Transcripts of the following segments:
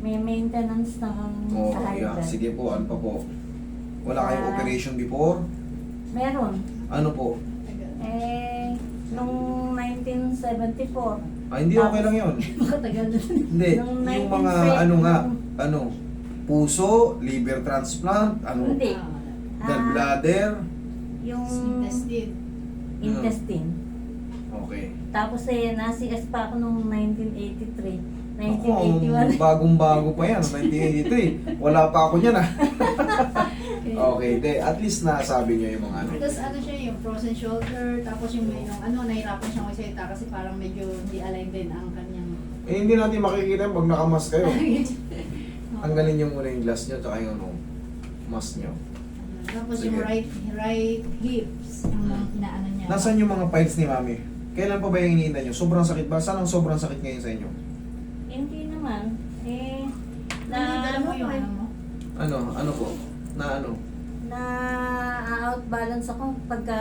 May maintenance ng Oh, sa high yeah. blood. Sige po, ano pa po? Wala kayong Ah. operation before? Meron. Ano po? Nung 1974. Hindi okay lang yun. Matagal na. Hindi, Nung yung mga 1970, ano nga, nung- ano, puso, liver transplant, ano, Hindi. gallbladder. Yung Intestine. intestine. Okay. Tapos na-CS pa ako nung 1983. Ako, 1981. bagong-bago pa yan, 1983. Wala pa ako niyan ah. Okay, at least nasabi niyo yung mga ano. Tapos ano siya, yung frozen shoulder, tapos yung nahirapan siyang magsalita kasi parang medyo hindi align din ang kanyang... Hindi natin makikita pag nakamas kayo. Tanggalin niyo muna yung glass niyo tsaka yung ano, mask niyo. Tapos Sige. yung right hips, yung inaano niya. Nasaan yung mga files ni Mami? Kailan pa ba yung iniinda niyo? Sobrang sakit ba? Saan ang sobrang sakit ngayon sa inyo? Hindi naman. Dala mo yung ano mo? Ano po? Na ano? Na outbalance ako pagka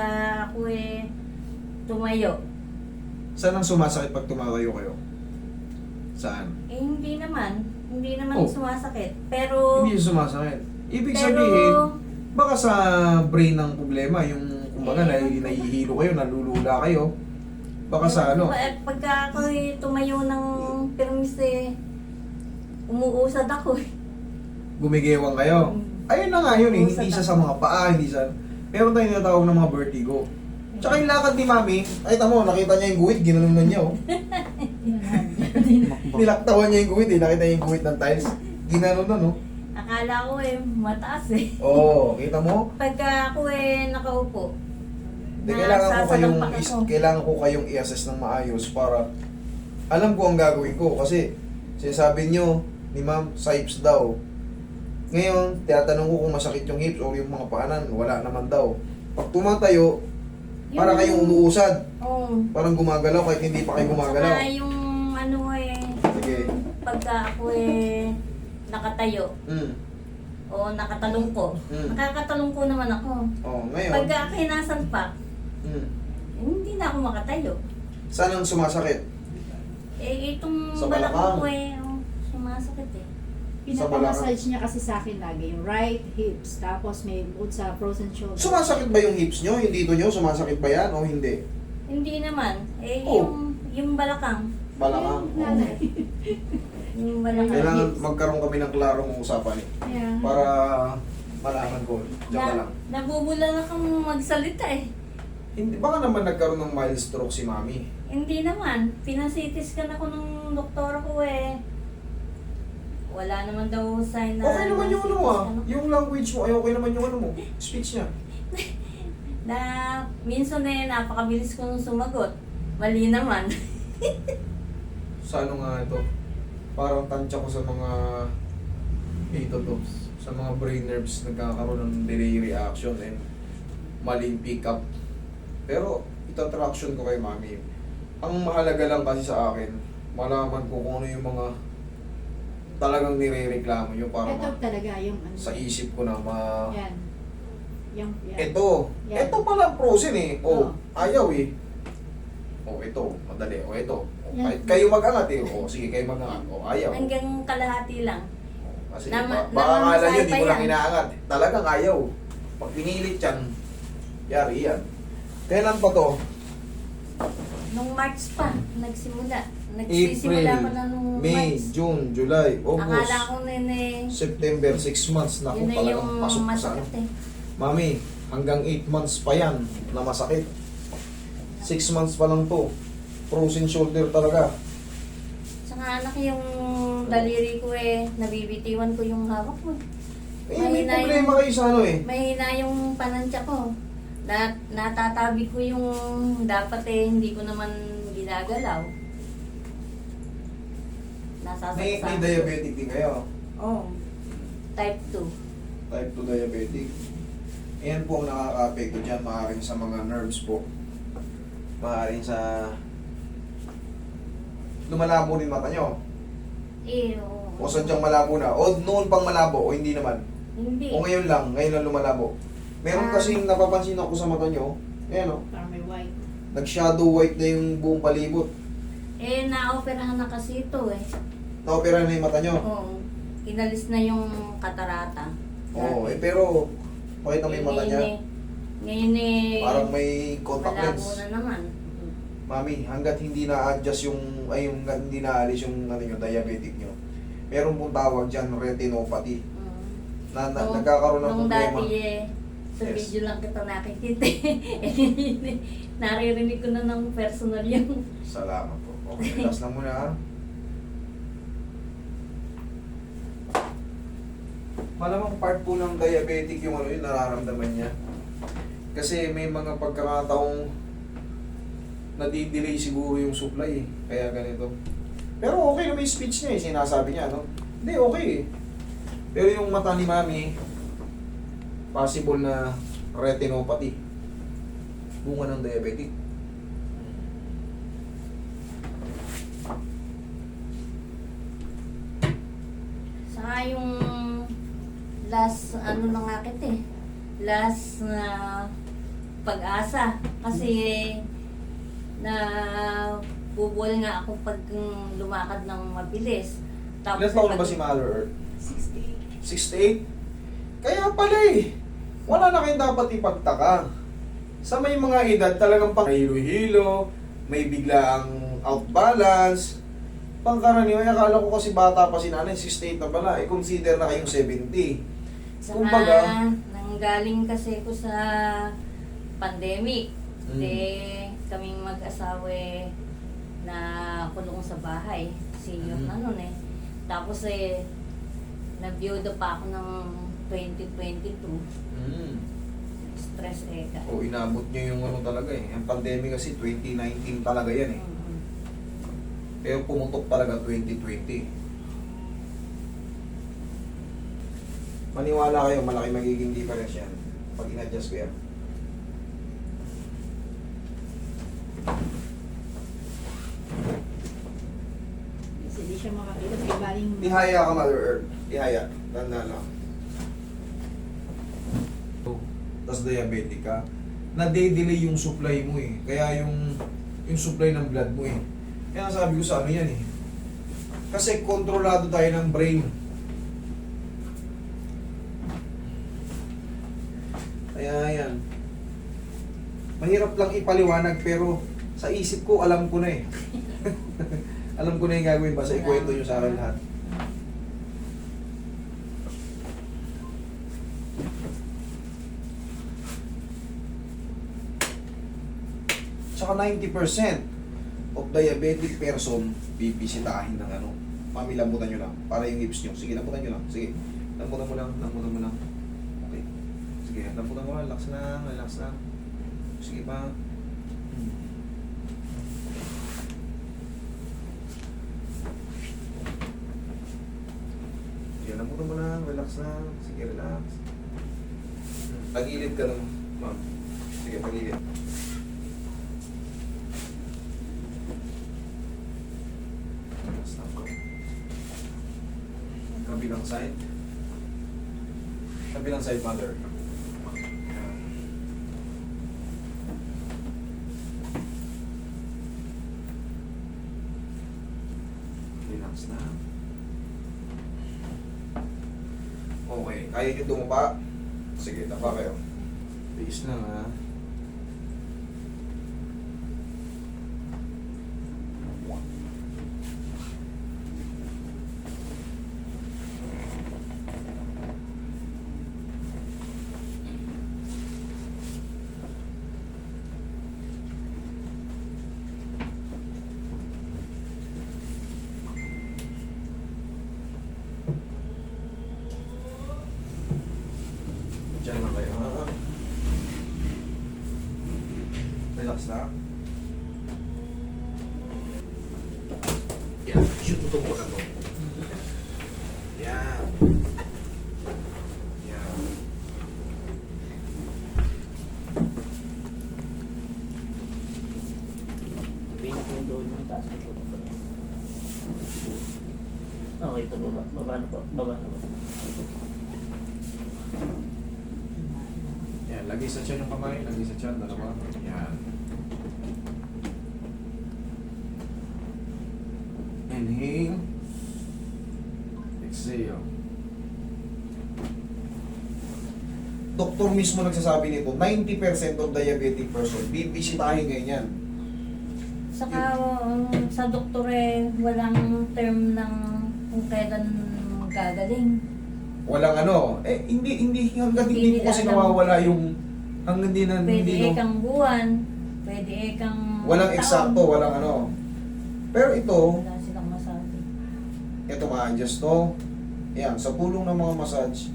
ako tumayo. Saan ang sumasakit pag tumatayo kayo? Saan? Hindi naman. Hindi naman Oh. sumasakit. Pero... Hindi siya sumasakit. Ibig pero, sabihin, baka sa brain ng problema, yung kumbaga nahihilo kayo, nalulula kayo. Baka sa ano? Pagka ako tumayo ng permis umuusad ako Gumigewang kayo. Ayun na nga yun eh, hindi siya sa mga paa, hindi sa... Meron tayong tinatawag ng mga vertigo. Tsaka yung lakad ni Mami, ay tamo, nakita niya yung guhit, ginanunan niya oh. Nilaktawan niya yung guhit eh, nakita niya yung guhit ng tiles. Ginanunan oh. Akala ko mataas Oo, kita mo? Pagka ako nakaupo. Hindi, Nasasalampak ako. kailangan ko kayong i-assess ng maayos para alam ko ang gagawin ko. Kasi sinasabi niyo ni Ma'am, sa hips daw. Ngayon, tinatanong ko kung masakit yung hips o yung mga paanan. Wala naman daw. Pag tumatayo, para kayong umuusad. Oo. Parang gumagalaw kahit hindi pa kayo gumagalaw. Saka yung ano Sige. pagka ako nakatayo o nakatalong ko. Nakakatalong ko naman ako. Oh, ngayon. Pagka kinasalpak, Mm. hindi na ako makatayo. Saan ang sumasakit? Itong Sa balakang balakang. ko sumasakit Pinapamassage niya kasi sa akin lagi yung right hips, tapos may bukod sa frozen shoulder. Sumasakit ba yung hips nyo? Yung dito nyo? Sumasakit ba yan o hindi? Hindi naman. Oh. Yung balakang. Balakang. Nanay. Yung balakang Kailangan hips. magkaroon kami ng klarong usapan eh. Yeah. Para malaman ko. Diyan ka lang. Nabubula na kang magsalita Hindi, baka naman nagkaroon ng mild stroke si Mami. Hindi naman. Pinasitis ka na ko ng doktor ko Wala naman daw sign na... Okay naman yung ano mo ah. nasitis ka Yung language mo, ay okay naman yung ano mo. Speech niya. na minsan napakabilis ko nung sumagot. Mali naman. Sa ano nga ito? Parang tansya ko sa mga ito to. Sa mga brain nerves nagkakaroon ng delay reaction and maling pick up. Pero itatraction ko kay Mami. Ang mahalaga lang kasi sa akin, malaman ko kung ano yung mga talagang nire-reklamo nyo para Ito talaga yung ano. sa isip ko na Yan. Yan. Ito. Yan. Ito pala frozen eh. Oo. Ayaw eh. Ito. Madali. Ito. Yan. Kayo mag-angat eh. Sige, kayo mag-angat. Ayaw. Hanggang kalahati lang. Kasi Nama- baka akala nyo, namamasay di pa ko lang yan. inaangat. Talagang ayaw. Pag pinilit yan, yari yan. Kailan pa to? Nung March pa, nagsimula. Nagsisimula pa na nung May, March. June, July, Akala August, ko September, 6 months na yun kung na talagang yung pasok pa sa ano. masakit Mami, hanggang 8 months pa yan na masakit. 6 months pa lang to. Frozen shoulder talaga. Tsaka anak yung daliri ko nabibitiwan ko yung hawak mo. May Mahina problema yung- kayo sa ano eh. Mahina yung panansya ko. Natatabi ko yung dapat hindi ko naman ginagalaw. May Nasasaksak. diabetic din kayo. Oo. Type 2. Type 2 diabetic. Yan po ang nakaka-apekto dyan. Maaaring sa mga nerves po. Maaaring sa... Lumalabo din mata nyo. Oo. O sadyang malabo na. O noon pang malabo o hindi naman. Hindi. O ngayon lang lumalabo. Meron kasing napapansin ako sa mata nyo. Ayan o. Parang may white. Nag-shadow white na yung buong palibot. Naoperahan na kasi ito Naopera na yung mata nyo. Oo. inalis na yung katarata. Oo, pero pakita mo yung mata niya. Ngayon Parang may contact malabo lens. na naman. Mami, hanggat hindi na-adjust hanggat hindi na-alis yung diabetic nyo, meron pong tawag dyan, retinopathy. Nagkakaroon ng Nung problema. dati sa Yes. video lang kita nakikita. Naririnig ko na ng personal yung Salamat po. Okay, relax lang muna ha. Malamang part po ng diabetic yung yun, nararamdaman niya. Kasi may mga pagkakataong nadidelay siguro yung supply eh. Kaya ganito. Pero okay na may speech niya eh, sinasabi niya, no? Hindi, okay eh. Pero yung mata ni Mami, possible na retinopathy. Bunga ng diabetic. saka yung last ano na nga kita eh. Last na pag-asa. Kasi na bubol nga ako pag lumakad ng mabilis. Ilan taon na ba si Mother Earth? 68. 68? Kaya pala eh. Wala na kayong dapat ipagtaka. Sa may mga edad talagang pang hilo-hilo, may biglaang outbalance. Pangkaraniwan, akala ko kasi bata pa si nanay, 68 na pala. I-consider na kayong 70. Saka Kumbaga, nanggaling kasi ko sa pandemic. Mm. Kaming mag-asawa na kulong sa bahay. Senior Mm. na nun eh. Tapos nabiyudo pa ako ng 2022. Stress ka. O inabot nyo yung ano talaga eh. Ang pandemic kasi 2019 talaga yan eh. Mhm. Pero pumutok talaga 2020. Maniwala kayo, malaki magiging difference yan pag in-adjust ko yan. Kasi di siya makakita. Kasi baling... Ihaya ka, Mother Earth. Ihaya. Tanda lang. Tapos diabetic ka. Nade-delay yung supply mo eh. Kaya yung supply ng blood mo eh. Kaya sabi ko sa ano yan eh. Kasi kontrolado tayo ng brain. Kaya yan. Mahirap lang ipaliwanag pero sa isip ko alam ko na eh. Alam ko na yung gagawin. Basta ikwento nyo sa akin lahat. Tsaka 90% of diabetic person bibisitahin ng ano. Mami, lambutan nyo lang. Para yung hips nyo. Sige, lambutan nyo lang. Sige. Lambutan mo lang. Lambutan mo lang. Okay. Sige, lambutan mo lang. Relax lang. Relax lang. Sige pa. Sige, lambutan mo lang. Relax lang. Sige, relax. Tagilid ka lang, ma'am. Sige, tagilid. Kabilang side. Kabilang side, mother. Relax na. Okay, kaya nyo dumapa. Sige, tapa kayo. Biis lang ha. Diyan lang kayo ha. Relax na. Yan, shoot mo itong baga to. Yan. Yan. Okay, ito baba. Baba na po. Baba na po. Yan, lagay sa tiyan yung kamay, lagay sa tiyan, dalawa. Yan. Inhale. See you. Doktor mismo nagsasabi nito, 90% of diabetic person, bibisitahin ngayon yan. Saka sa doktor walang term ng kung kailan gagaling. Walang ano, hindi hanggang hindi Hindi po kasi alam. nawawala yung, hanggang hindi na, Pwede hindi no, kang buwan, pwede kang walang taon. eksakto, walang ano. Pero ito, Wala silang masabi. ito ma-adjust to. Yan, sa tulong ng mga massage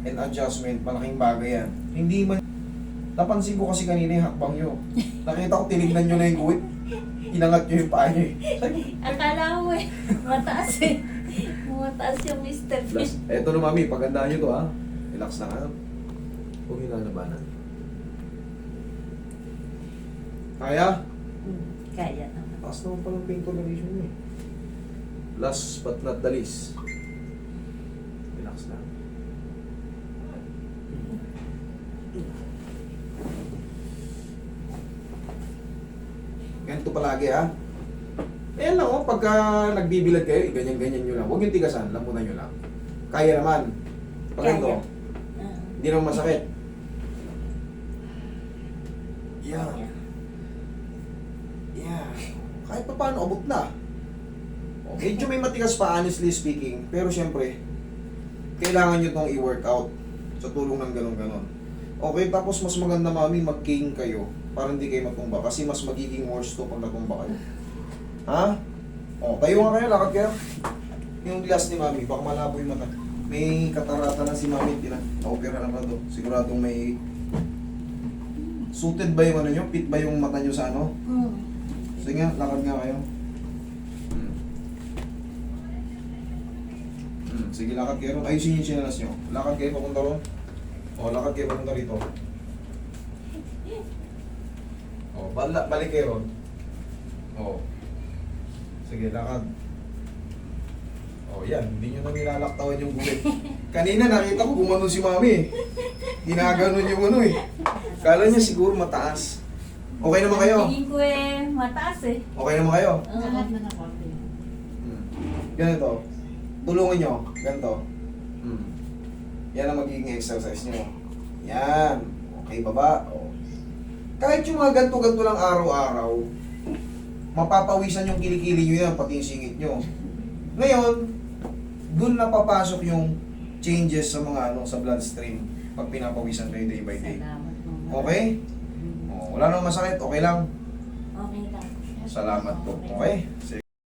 and adjustment, malaking bagay yan. Hindi man, napansin ko kasi kanina yung hakbang nyo. Nakita ko, tinignan nyo na yung guhit. Inangat nyo yung paa nyo eh. Akala mo mataas mataas yung step Plus, eto na mami, pagandaan nyo to ha. Relax na nga. Huwag nyo lalabanan. Kaya? Kaya naman. Taas naman palang pain toleration nyo eh. Last but not the least. Relax lang. Ganito palagi ha. Ayan lang oh, pagka nagbibilad kayo, ganyan-ganyan nyo lang. Huwag yung tigasan, lampunan nyo lang. Kaya naman. Pag Kaya. ganito, Ah, hindi naman masakit. Yan. Yan. Kahit pa paano, abot na. O, medyo may matigas pa, honestly speaking. Pero syempre, kailangan nyo itong i-workout sa tulong ng ganon-ganon. Okay, tapos mas maganda mami, mag-cane kayo para hindi kayo matumba. Kasi mas magiging worse to pag natumba kayo. Ha? O, tayo nga kayo, lakad kayo. Yung glass ni mami, baka malabo yung mata. May katarata na si mami, na-opera na ba to? Siguradong may... Suited ba yung ano nyo? Fit ba yung mata nyo sa ano? mm. Sige nga, lakad nga kayo. Sige, lakad kayo ron. Ayusin yung sinalas nyo. Lakad kayo papunta ron. O, lakad kayo papunta rito. O, balik kayo ron. O. Sige, lakad. O, yan. Hindi nyo na nilalaktawan yung gulit. Kanina nakita ko gumano si mami. Ginaganon yung ano eh. Kala niya siguro mataas. Okay naman kayo? Tingin ko mataas Okay naman kayo? Oo. Lahat na ng konti. Ganito. Tulungan nyo. Ganito. Yan ang magiging exercise nyo. Yan. Okay, baba. O. Kahit yung mga ganto-ganto lang araw-araw, mapapawisan yung kilikili nyo yan, pati yung singit nyo. Ngayon, dun na papasok yung changes sa mga ano, sa bloodstream pag pinapawisan kayo day by day. Salamat mo. Okay? O, wala namang masakit. Okay lang. Okay lang. Salamat po. Okay? Sige.